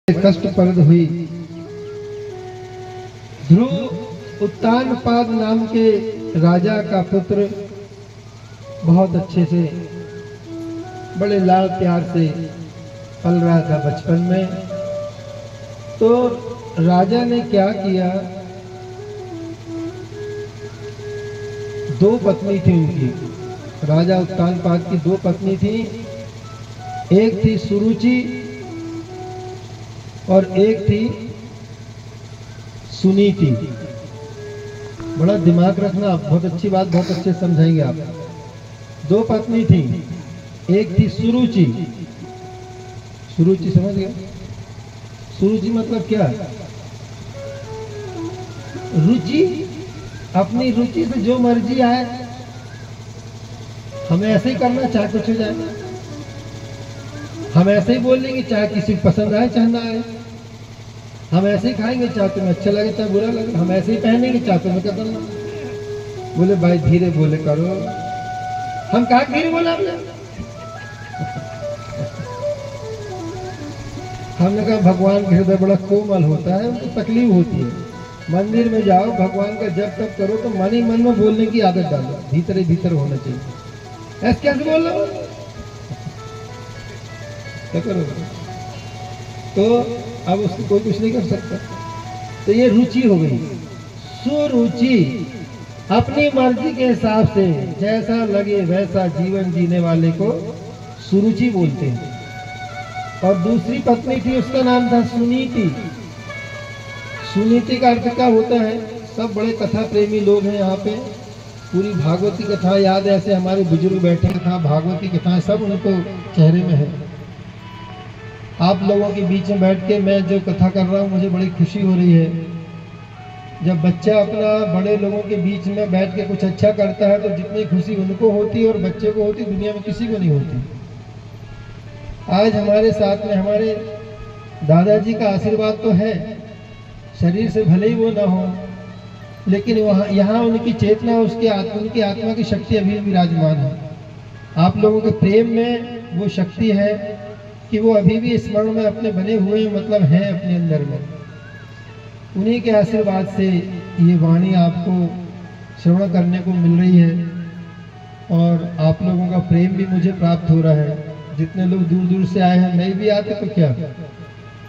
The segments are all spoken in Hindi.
कष्टप्रद हुई। ध्रुव उत्तानपाद नाम के राजा का पुत्र बहुत अच्छे से बड़े लाड़ प्यार से पल रहा था बचपन में। तो राजा ने क्या किया, दो पत्नी थी उनकी, राजा उत्तानपाद की दो पत्नी थी। एक थी सुरुचि और एक थी सुनीति। बड़ा दिमाग रखना, बहुत अच्छी बात, बहुत अच्छे समझाएंगे आप। दो पत्नी थी, एक थी सुरुचि। सुरुचि समझ गया? सुरुचि मतलब क्या है? रुचि, अपनी रुचि से जो मर्जी आए हमें ऐसे ही करना, चाहे कुछ हो जाए। हम ऐसे ही बोलेंगे चाहे किसी को पसंद आए चाहे ना आए। हम ऐसे ही खाएंगे चाहे तुम्हें अच्छा लगे चाहे बुरा लगे। हम ऐसे ही पहनेंगे चाहे तुम्हें क्या करना। बोले भाई धीरे बोले करो। हम कहा धीरे बोला हमने कहा भगवान का हृदय बड़ा कोमल होता है, उनको तकलीफ होती है। मंदिर में जाओ, भगवान का जप तप करो तो मन ही मन में बोलने की आदत डालो, भीतर ही भीतर होना चाहिए। ऐसे कैसे बोल रहा हूँ, क्या करो? तो अब उसको कोई कुछ नहीं कर सकता। तो ये रुचि हो गई। सुरुचि अपनी मर्जी के हिसाब से जैसा लगे वैसा जीवन जीने वाले को सुरुचि बोलते हैं। और दूसरी पत्नी थी, उसका नाम था सुनीति। सुनीति का अर्थ क्या होता है? सब बड़े कथा प्रेमी लोग हैं यहाँ पे। पूरी भागवती कथा याद है, ऐसे हमारे बुजुर्ग बैठे कथा भागवती कथाएं सब उनको चेहरे में है। आप लोगों के बीच में बैठ के मैं जो कथा कर रहा हूँ मुझे बड़ी खुशी हो रही है। जब बच्चा अपना बड़े लोगों के बीच में बैठ के कुछ अच्छा करता है तो जितनी खुशी उनको होती है और बच्चे को होती, दुनिया में किसी को नहीं होती। आज हमारे साथ में हमारे दादाजी का आशीर्वाद तो है, शरीर से भले ही वो ना हो, लेकिन वहाँ यहाँ उनकी चेतना, उनकी आत्मा की शक्ति अभी भी विराजमान है। आप लोगों के प्रेम में वो शक्ति है कि वो अभी भी स्मरण में अपने बने हुए मतलब हैं अपने अंदर में। उन्हीं के आशीर्वाद से ये वाणी आपको श्रवण करने को मिल रही है और आप लोगों का प्रेम भी मुझे प्राप्त हो रहा है। जितने लोग दूर दूर से आए हैं, नहीं भी आते तो क्या,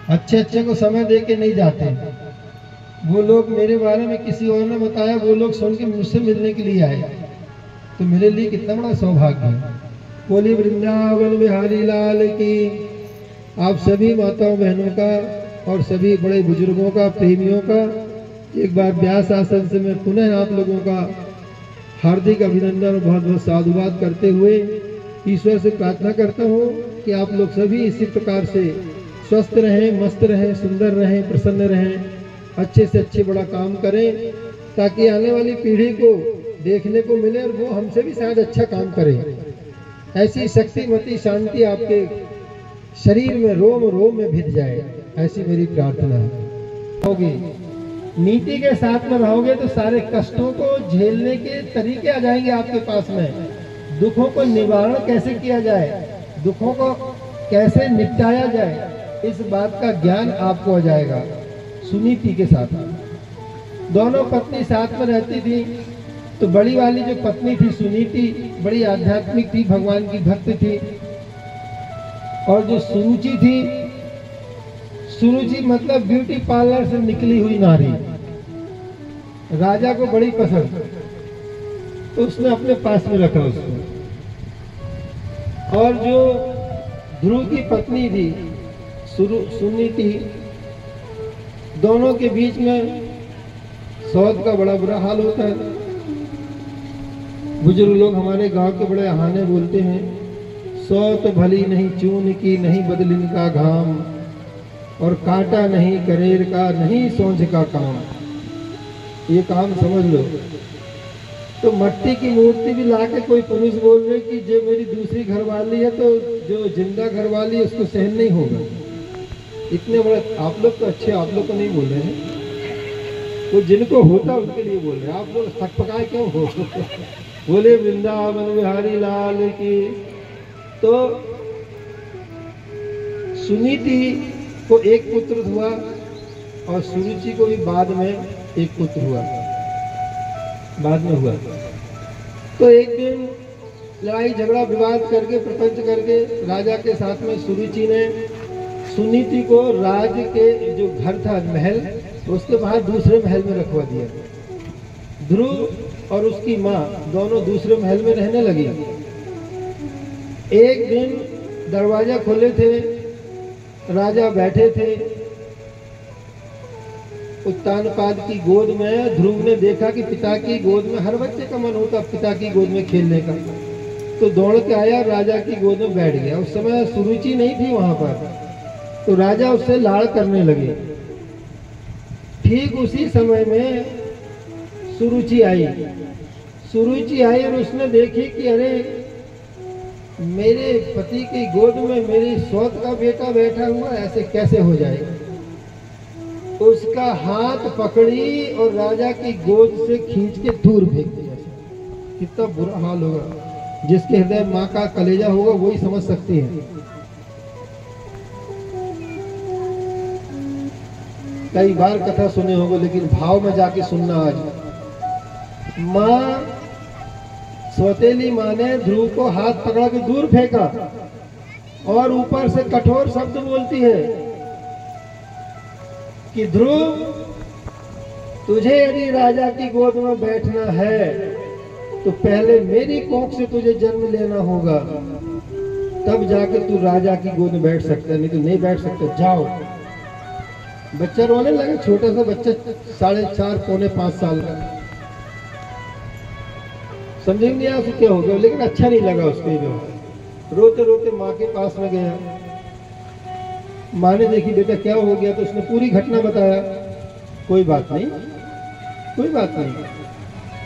अच्छे अच्छे को समय दे के नहीं जाते। वो लोग मेरे बारे में किसी और ने बताया, वो लोग सुन के मुझसे मिलने के लिए आए, तो मेरे लिए कितना बड़ा सौभाग्य है। बोली वृंदावन बिहारी लाल की। आप सभी माताओं बहनों का और सभी बड़े बुजुर्गों का, प्रेमियों का एक बार व्यास आसन से मैं पुनः आप लोगों का हार्दिक अभिनंदन और बहुत बहुत साधुवाद करते हुए ईश्वर से प्रार्थना करता हूँ कि आप लोग सभी इसी प्रकार से स्वस्थ रहें, मस्त रहें, सुंदर रहें, प्रसन्न रहें, अच्छे से अच्छे बड़ा काम करें ताकि आने वाली पीढ़ी को देखने को मिले और वो हमसे भी शायद अच्छा काम करें। ऐसी शक्तिमती शांति आपके शरीर में रोम रोम में भिद जाए, ऐसी मेरी प्रार्थना होगी। नीति के साथ में रहोगे तो सारे कष्टों को झेलने के तरीके आ जाएंगे आपके पास में। दुखों को निवारण कैसे किया जाए, दुखों को कैसे निपटाया जाए, इस बात का ज्ञान आपको आ जाएगा। सुनीति के साथ दोनों पत्नी साथ में रहती थी। तो बड़ी वाली जो पत्नी थी सुनीति बड़ी आध्यात्मिक थी, भगवान की भक्त थी। और जो सुरुचि थी, सुरुचि मतलब ब्यूटी पार्लर से निकली हुई नारी, राजा को बड़ी पसंद, तो उसने अपने पास में रखा उसको। और जो ध्रुव की पत्नी थी सुनीति, दोनों के बीच में सौद का बड़ा बुरा हाल होता है। बुजुर्ग लोग हमारे गांव के बड़े बहाने बोलते हैं, सौत भली नहीं चून की, नहीं बदलिन का घाम, और काटा नहीं करेर का, नहीं सोंझ का काम। ये काम समझ लो। तो मट्टी की मूर्ति भी लाके कोई पुरुष बोल रहे कि जो मेरी दूसरी घरवाली है, तो जो जिंदा घरवाली है उसको सहन नहीं होगा। इतने बड़े आप लोग तो अच्छे, आप लोग को नहीं बोल रहे हैं, वो जिनको होता उनके लिए बोल रहे हैं। आप लोग थकपकाए क्यों हो? बोले वृंदावन बिहारी लाल की। तो सुनीति को एक पुत्र हुआ और सुरुचि को भी बाद में एक पुत्र हुआ, बाद में हुआ। तो एक दिन लड़ाई झगड़ा विवाद करके प्रपंच करके राजा के साथ में सुरुचि ने सुनीति को राज के जो घर था महल, उसके बाहर दूसरे महल में रखवा दिया। ध्रुव और उसकी माँ दोनों दूसरे महल में रहने लगी। एक दिन दरवाजा खोले थे, राजा बैठे थे उत्तानपाद की गोद में। ध्रुव ने देखा कि पिता की गोद में, हर बच्चे का मन होता पिता की गोद में खेलने का, तो दौड़ के आया, राजा की गोद में बैठ गया। उस समय सुरुचि नहीं थी वहां पर, तो राजा उससे लाड़ करने लगे। ठीक उसी समय में सुरुचि आई और उसने देखी कि अरे मेरे पति की गोद में मेरी सौत का बेटा बैठा हुआ, ऐसे कैसे हो जाएगा। उसका हाथ पकड़ी और राजा की गोद से खींच के दूर फेंक दिया। कितना बुरा हाल होगा, जिसके हृदय माँ का कलेजा होगा वही समझ सकती है। कई बार कथा सुने होंगे, लेकिन भाव में जाके सुनना। आज माँ, सौतेली माँ ने ध्रुव को हाथ पकड़ा के दूर फेंका और ऊपर से कठोर शब्द बोलती है कि ध्रुव, तुझे यदि राजा की गोद में बैठना है तो पहले मेरी कोख से तुझे जन्म लेना होगा, तब जाके तू राजा की गोद में बैठ सकता है, नहीं तो नहीं बैठ सकता, जाओ। बच्चा रोने लगा, छोटा सा बच्चा 4.5 पौने 5 साल का। समझ नहीं आया क्या हो गया, लेकिन अच्छा नहीं लगा उसके जो। रोते रोते माँ के पास में गया। माँ ने देखी बेटा क्या हो गया, तो उसने पूरी घटना बताया। कोई बात नहीं, कोई बात नहीं।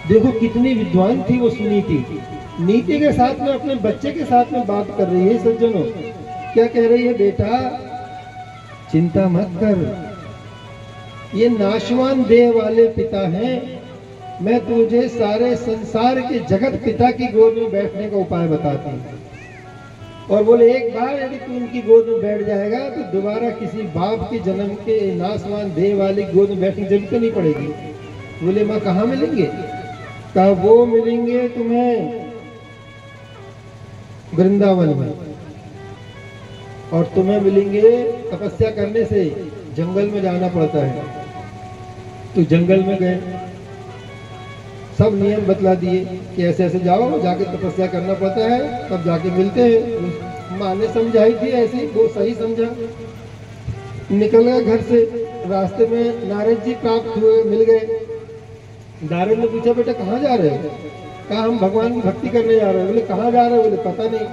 देखो कितनी विद्वान थी वो सुनीति, नीति के साथ में अपने बच्चे के साथ में बात कर रही है। सज्जनों, क्या कह रही है, बेटा चिंता मत कर, ये नाशवान देह वाले पिता हैं, मैं तुझे सारे संसार के जगत पिता की गोद में बैठने का उपाय बताती हूँ। और बोले एक बार यदि तू उनकी गोद में बैठ जाएगा तो दोबारा किसी बाप के जन्म के नाशवान देह वाली गोद में बैठने की जरूरत नहीं पड़ेगी। बोले माँ कहाँ मिलेंगे? कहा वो मिलेंगे तुम्हें वृंदावन में, और तुम्हें मिलेंगे तपस्या करने से जंगल में जाना पड़ता है। तो जंगल में गए, सब नियम बतला दिए कि ऐसे ऐसे जाओ, जाके तपस्या करना पड़ता है, तब जाके मिलते हैं। माँ ने समझाई थी ऐसे, वो सही समझा। निकल गया घर से, रास्ते में नारद जी प्राप्त हुए, मिल गए। नारद ने पूछा बेटा कहाँ जा रहे हो? कहा हम भगवान की भक्ति करने जा रहे हैं। बोले कहाँ जा रहे हो? बोले पता नहीं।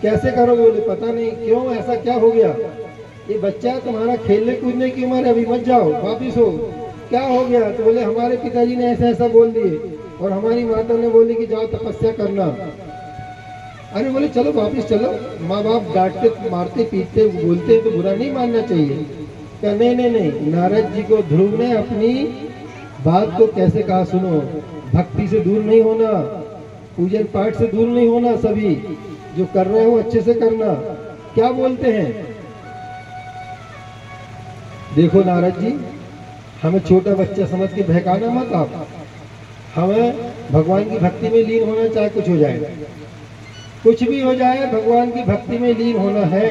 कैसे करोगे? बोले पता नहीं। क्यों, ऐसा क्या हो गया? ये बच्चा तुम्हारा खेलने कूदने की उम्र है, अभी मत जाओ, वापिस हो। क्या हो गया? तो बोले हमारे पिताजी ने ऐसा ऐसा बोल दिए और हमारी माता ने बोली कि जाओ तपस्या करना। अरे बोले चलो वापिस चलो, माँ बाप डांटते मारते पीटते बोलते तो बुरा नहीं मानना चाहिए। क्या नहीं नहीं नहीं। नारद जी को ध्रुव ने अपनी बात को कैसे कहा, सुनो, भक्ति से दूर नहीं होना, पूजन पाठ से दूर नहीं होना, सभी जो कर रहे हो अच्छे से करना। क्या बोलते हैं, देखो नारद जी, हमें छोटा बच्चा समझ के बहकाना मत आप। हमें भगवान की भक्ति में लीन होना, चाहे कुछ हो जाए, कुछ भी हो जाए, भगवान की भक्ति में लीन होना है।